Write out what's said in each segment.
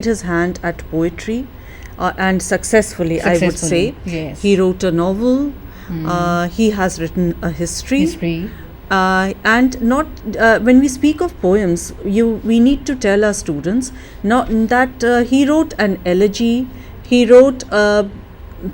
his hand at poetry and successfully, I would say. Yes. He wrote a novel, he has written a history. And not when we speak of poems, we need to tell our students not that he wrote an elegy, he wrote a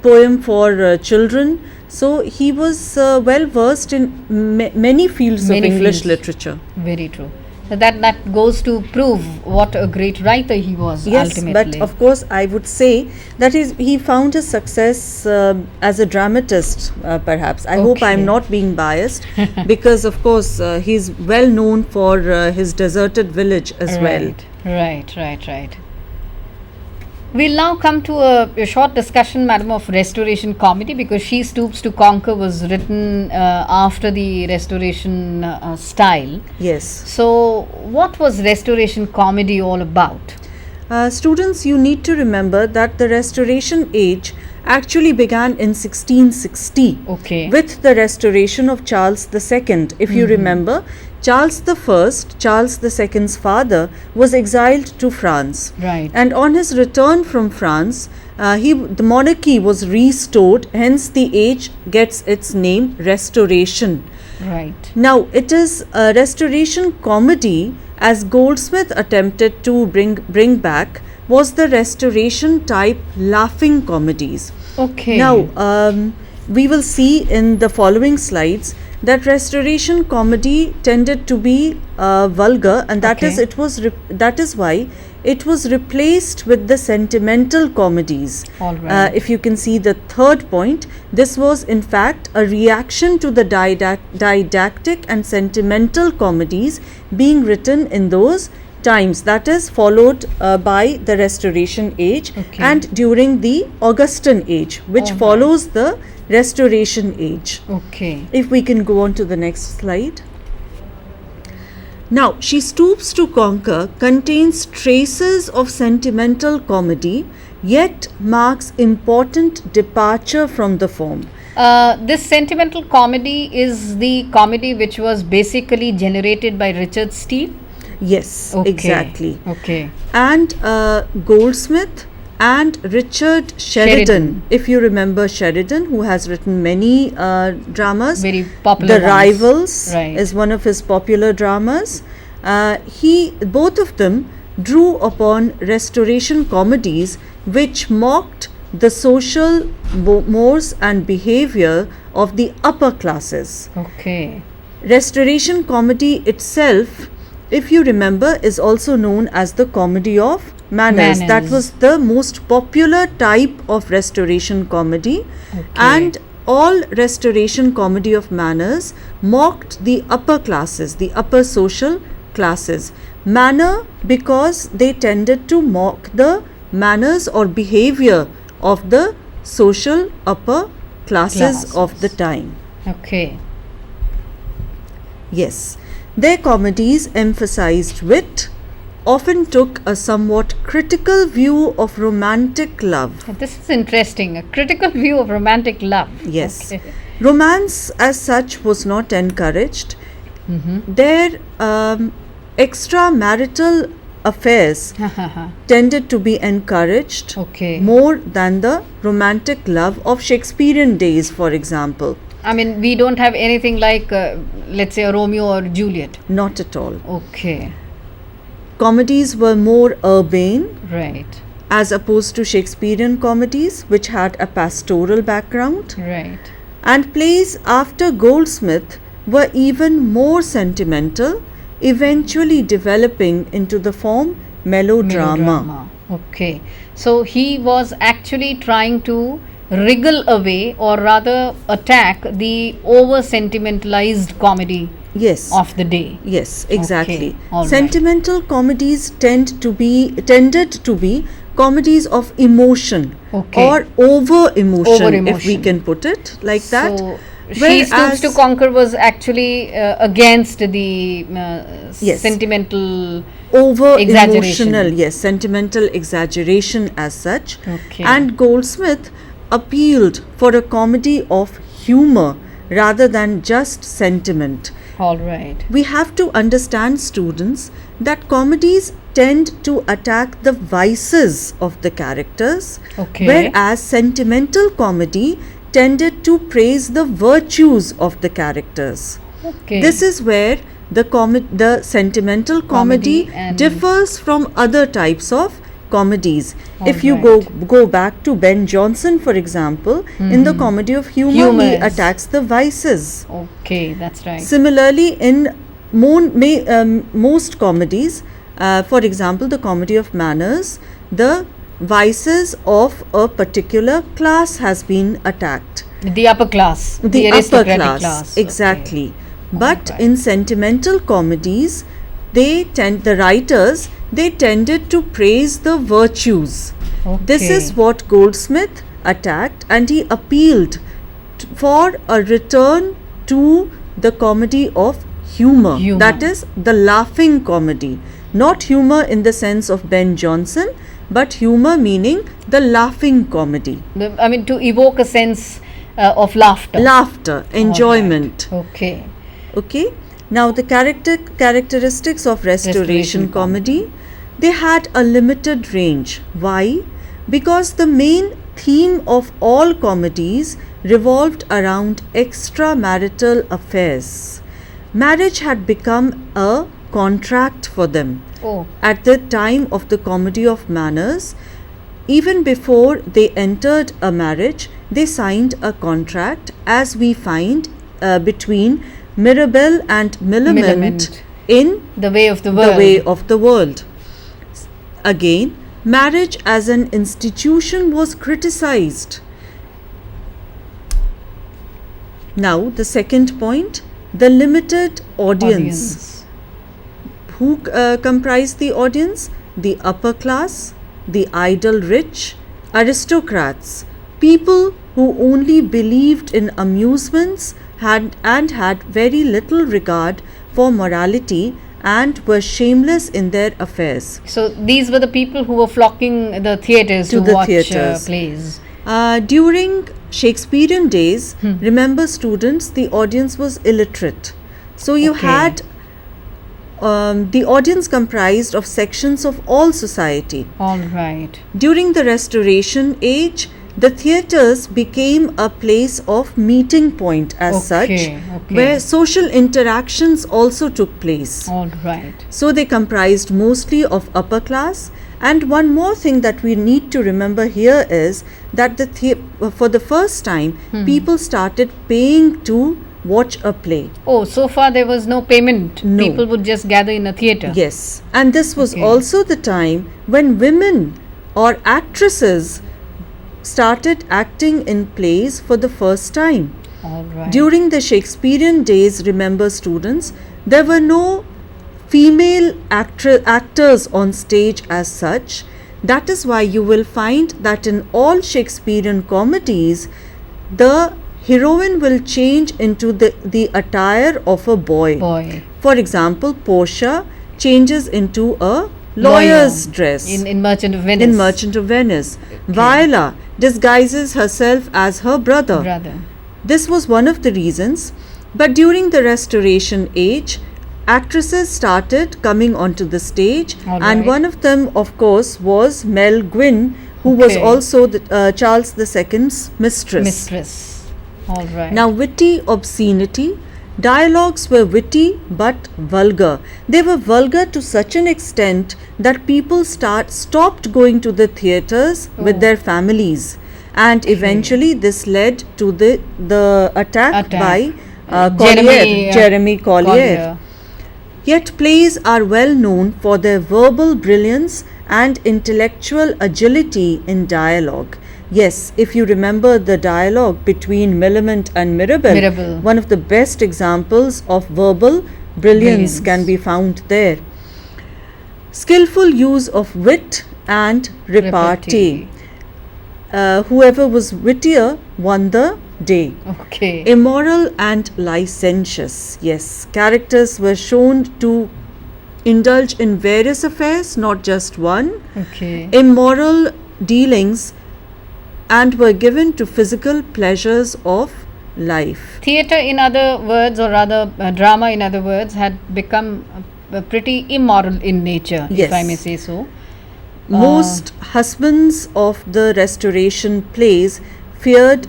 poem for children. So he was well versed in many fields of English literature. Very true. So that goes to prove what a great writer he was. Yes, ultimately. but of course, I would say that he found his success as a dramatist, perhaps. I hope I'm not being biased, because of course he's well known for his Deserted Village as well. Right. We'll now come to a short discussion, madam, of Restoration comedy, because She Stoops to Conquer was written after the Restoration style. Yes. So, what was Restoration comedy all about? Students, you need to remember that the Restoration age actually began in 1660 with the restoration of Charles II. If you remember, Charles I, Charles II's father, was exiled to France. Right. And on his return from France, the monarchy was restored, hence the age gets its name, Restoration. Right. Now, it is a Restoration comedy, as Goldsmith attempted to bring back, was the Restoration type laughing comedies. Okay. Now, we will see in the following slides that Restoration comedy tended to be vulgar, and that is why it was replaced with the sentimental comedies. All right. If you can see the third point, this was in fact a reaction to the didactic and sentimental comedies being written in those times, that is followed by the Restoration age and during the Augustan age, which follows the Restoration age. Okay. If we can go on to the next slide. Now, She Stoops to Conquer contains traces of sentimental comedy, yet marks important departure from the form. This sentimental comedy is the comedy which was basically generated by Richard Steele. Yes, exactly. Okay. And Goldsmith and Richard Sheridan. If you remember Sheridan, who has written many dramas. Very popular The ones. Rivals Right. is one of his popular dramas. Both of them drew upon Restoration comedies which mocked the social mores and behavior of the upper classes. Okay. Restoration comedy itself, if you remember, is also known as the comedy of manners. That was the most popular type of Restoration comedy. And all Restoration comedy of manners mocked the upper classes, the upper social classes. Manner, because they tended to mock the manners or behavior of the social upper classes of the time. Okay. Yes. Their comedies emphasized wit, often took a somewhat critical view of romantic love. This is interesting. A critical view of romantic love. Yes. Okay. Romance as such was not encouraged. Their extramarital affairs tended to be encouraged more than the romantic love of Shakespearean days, for example. I mean, we don't have anything like, let's say, a Romeo or Juliet. Not at all. Okay. Comedies were more urbane. Right. As opposed to Shakespearean comedies, which had a pastoral background. Right. And plays after Goldsmith were even more sentimental, eventually developing into the form melodrama. Okay. So he was actually trying to wriggle away, or rather attack, the over sentimentalized comedy of the day. Yes, exactly. All Sentimental comedies tended to be comedies of emotion or over emotion, if we can put it like that. So She Stoops to Conquer was actually against the sentimental over emotional, sentimental exaggeration as such. And Goldsmith appealed for a comedy of humor rather than just sentiment. All right. We have to understand, students, that comedies tend to attack the vices of the characters, Okay. whereas sentimental comedy tended to praise the virtues of the characters. Okay. This is where the sentimental comedy, Comedy and- differs from other types of comedies. If you Alright. go back to Ben Jonson, for example, in the comedy of humor, he Humors. attacks the vices. Okay, that's right. Similarly, in most comedies, for example, the comedy of manners, the vices of a particular class has been attacked. The upper class. The upper aristocratic class, Okay. exactly. But Alright. in sentimental comedies, the writers, they tended to praise the virtues. This Okay. is what Goldsmith attacked, and he appealed for a return to the comedy of humor. Humor. That is the laughing comedy. Not humor in the sense of Ben Jonson, but humor meaning the laughing comedy. I mean, to evoke a sense of laughter. Laughter, enjoyment. Alright. Okay. Okay. Now the characteristics of restoration Restoration comedy, they had a limited range. Why? Because the main theme of all comedies revolved around extramarital affairs. Marriage had become a contract for them. Oh, At the time of the Comedy of Manners, even before they entered a marriage, they signed a contract, as we find between Mirabell and Millamant Millamant. in the way of the The world. Way of the World. Again, marriage as an institution was criticized. Now, the second point, the limited audience. Who comprised the audience? The upper class, the idle rich, aristocrats, people who only believed in amusements had very little regard for morality and were shameless in their affairs. So these were the people who were flocking the theatres To to the watch theatres. plays. During Shakespearean days, Hmm. remember students, the audience was illiterate. So you Okay. had the audience comprised of sections of all society. All right. During the Restoration age, the theatres became a place of meeting point as such, Okay, okay. where social interactions also took place. All right. So they comprised mostly of upper class. And one more thing that we need to remember here is that for the first time, people started paying to watch a play. Oh, so far there was no payment. No. People would just gather in a theatre. Yes, and this was Okay. also the time when women or actresses started acting in plays for the first time. All right. During the Shakespearean days, remember students, there were no female actors on stage as such. That is why you will find that in all Shakespearean comedies, the heroine will change into the attire of a boy. Boy. For example, Portia changes into a lawyer's dress In Merchant of Venice. in Merchant of Venice. Viola disguises herself as her brother. Brother. This was one of the reasons. But during the Restoration age, actresses started coming onto the stage, All and right. one of them, of course, was Mel Gwyn, who was Okay. also Charles II's mistress. Mistress. All right. Now, witty obscenity. Dialogues were witty but vulgar. They were vulgar to such an extent that people stopped going to the theatres with Oh. their families, and eventually this led to the attack by Jeremy Collier. Yet plays are well known for their verbal brilliance and intellectual agility in dialogue. Yes, if you remember the dialogue between Millamant and Mirabell, one of the best examples of verbal brilliance can be found there. Skillful use of wit and repartee. Whoever was wittier won the day. Okay. Immoral and licentious. Yes, characters were shown to indulge in various affairs, not just one. Okay. Immoral dealings, and were given to physical pleasures of life. Theatre, in other words, or rather drama, in other words, had become pretty immoral in nature, if I Yes. may say so. Most husbands of the Restoration plays feared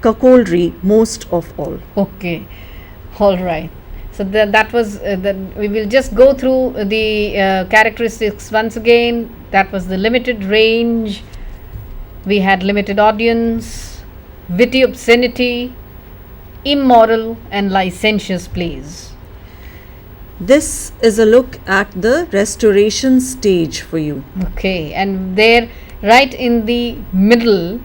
cuckoldry most of all. Okay, all right. So that was we will just go through the characteristics once again. That was the limited range. We had limited audience, witty obscenity, immoral and licentious plays. This is a look at the Restoration stage for you. Okay, and there, right in the middle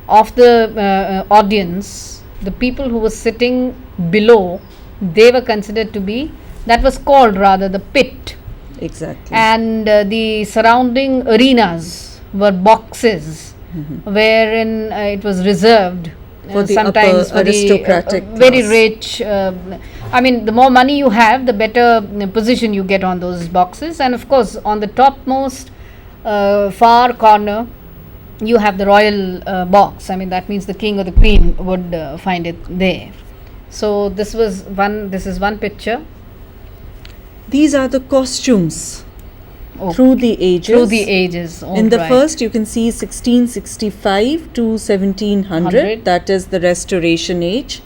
of the audience, the people who were sitting below, they were considered to be, that was called rather the pit, Exactly. and the surrounding arenas were boxes wherein it was reserved For the sometimes upper for the aristocratic very class. rich. I mean, the more money you have, the better position you get on those boxes. And of course, on the topmost far corner, you have the royal box. I mean, that means the king or the queen would find it there. So this was one. This is one picture. These are the costumes Oh, through the ages. through the ages. In the alright. first, you can see 1665 to 1700, 100. that is the Restoration age.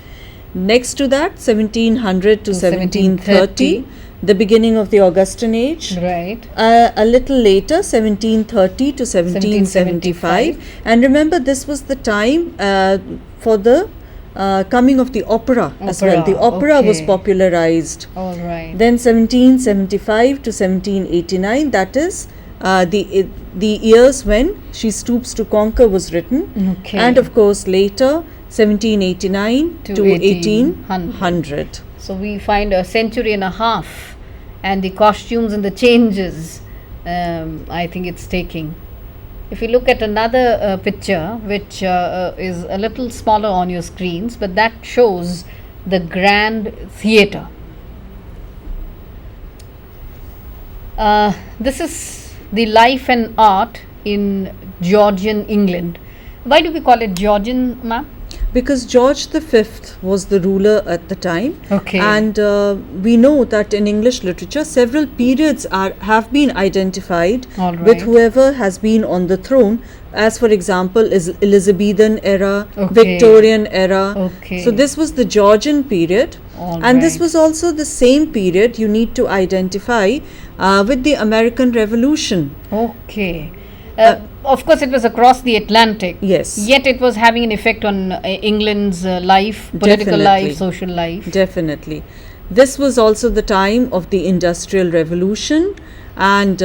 Next to that, 1700 to 1730, 1730, the beginning of the Augustan age. Right. A little later, 1730 to 1775. And remember, this was the time for the coming of the opera as well. The opera was okay. popularized. All right. Then 1775 to 1789, that is the years when She Stoops to Conquer was written. Okay. And of course later 1789 To to 1800. 1800. So we find a century and a half, and the costumes and the changes, I think it's taking. If you look at another picture, which is a little smaller on your screens, but that shows the Grand Theatre. This is the life and art in Georgian England. Why do we call it Georgian, ma'am? Because George V was the ruler at the time. Okay. And we know that in English literature, several periods have been identified All with right. whoever has been on the throne. As for example, is Elizabethan era, Okay. Victorian era. Okay. So this was the Georgian period. All And this right. was also the same period you need to identify with the American Revolution. Okay. Of course, it was across the Atlantic. Yes. Yet it was having an effect on England's life, political Definitely. life, social life. Definitely. This was also the time of the Industrial Revolution, and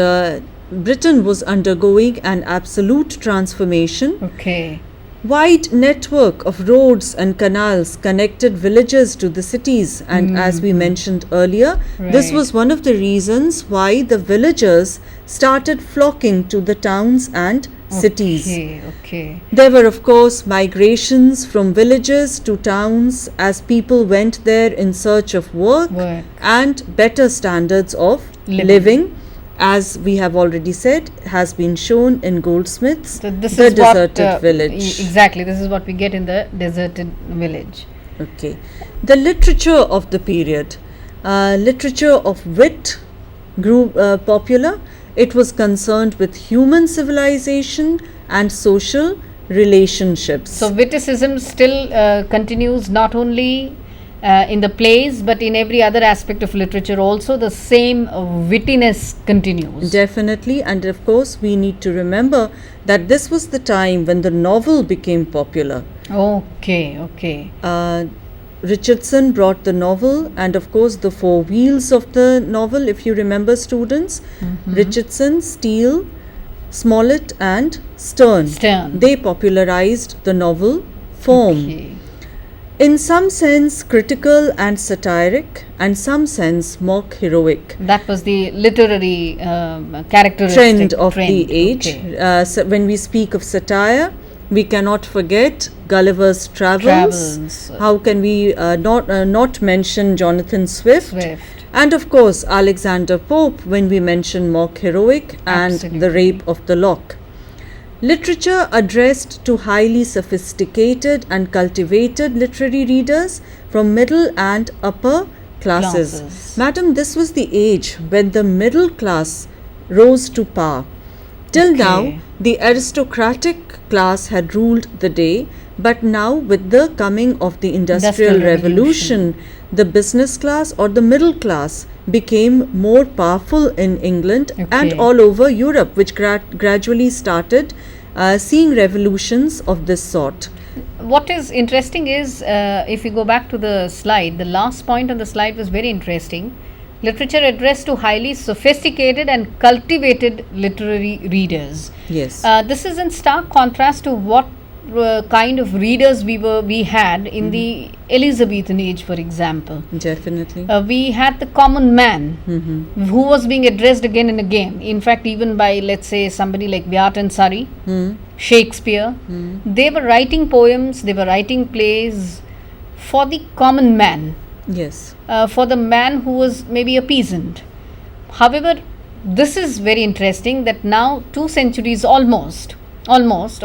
Britain was undergoing an absolute transformation. Okay. Wide network of roads and canals connected villages to the cities, and as we mentioned earlier, this Right. was one of the reasons why the villagers started flocking to the towns and cities. Okay. Okay. There were, of course, migrations from villages to towns as people went there in search of work Work. and better standards of living. As we have already said, has been shown in Goldsmiths, So this The is what Deserted Village. exactly. This is what we get in the deserted village. Okay. The literature of the period, literature of wit grew popular. It was concerned with human civilization and social relationships. So witticism still continues not only in the plays but in every other aspect of literature also. The same wittiness continues. Definitely, and of course, we need to remember that this was the time when the novel became popular. Okay. Okay. Richardson brought the novel, and of course, the four wheels of the novel, if you remember, students. Richardson, Steele, Smollett, and Sterne. Sterne. They popularized the novel form. Okay. In some sense critical and satiric, and some sense mock heroic. That was the literary characteristic Trend of the trend. age. Okay. So when we speak of satire, we cannot forget Gulliver's Travels. Travels. How can we not mention Jonathan Swift? Swift. And of course Alexander Pope when we mention mock heroic and Absolutely. the Rape of the Lock. Literature addressed to highly sophisticated and cultivated literary readers from middle and upper classes. Classes. Madam, this was the age when the middle class rose to power. Till now, Okay. the aristocratic class had ruled the day, but now, with the coming of the Industrial Revolution, the business class or the middle class became more powerful in England and Okay. all over Europe, which gradually started seeing revolutions of this sort. What is interesting is, if you go back to the slide, the last point on the slide was very interesting. Literature addressed to highly sophisticated and cultivated literary readers. Yes. This is in stark contrast to what kind of readers we had in the Elizabethan age, for example. Definitely. We had the common man who was being addressed again and again. In fact, even by, let's say, somebody like Vyat and Sari, Shakespeare, they were writing poems, they were writing plays for the common man, Yes. for the man who was maybe a peasant. However, this is very interesting that now 2 centuries almost,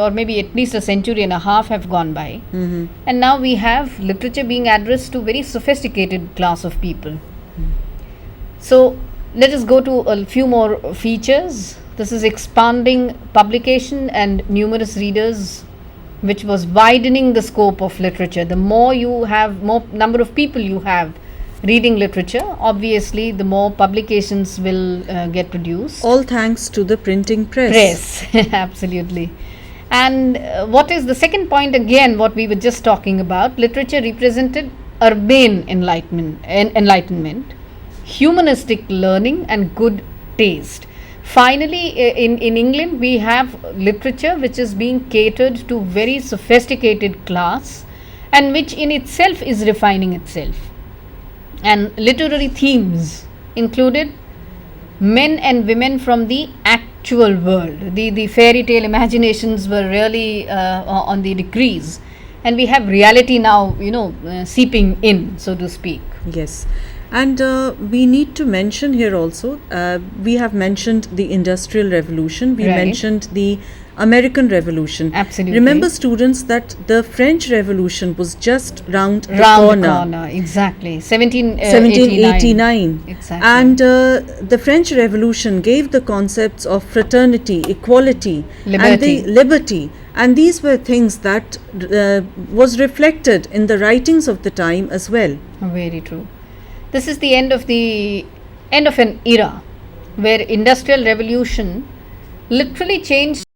or maybe at least a century and a half have gone by, and now we have literature being addressed to very sophisticated class of people. So let us go to a few more features. This is expanding publication and numerous readers, which was widening the scope of literature. The more you have, more number of people you have reading literature, obviously the more publications will get produced. All thanks to the printing press. Absolutely. And what is the second point again, what we were just talking about? Literature represented urbane enlightenment, humanistic learning and good taste. Finally, in England, we have literature which is being catered to very sophisticated class and which in itself is refining itself. And literary themes included men and women from the actual world. The fairy tale imaginations were really on the decrease, and we have reality now, seeping in, so to speak. Yes. And we need to mention here also, we have mentioned the Industrial Revolution, we Right. mentioned the American Revolution. Absolutely. Remember, students, that the French Revolution was just round the Round corner. the corner, exactly. 1789. Exactly. And the French Revolution gave the concepts of fraternity, equality, and Liberty. the liberty. And these were things that was reflected in the writings of the time as well. Very true. This is the end of an era where Industrial Revolution literally changed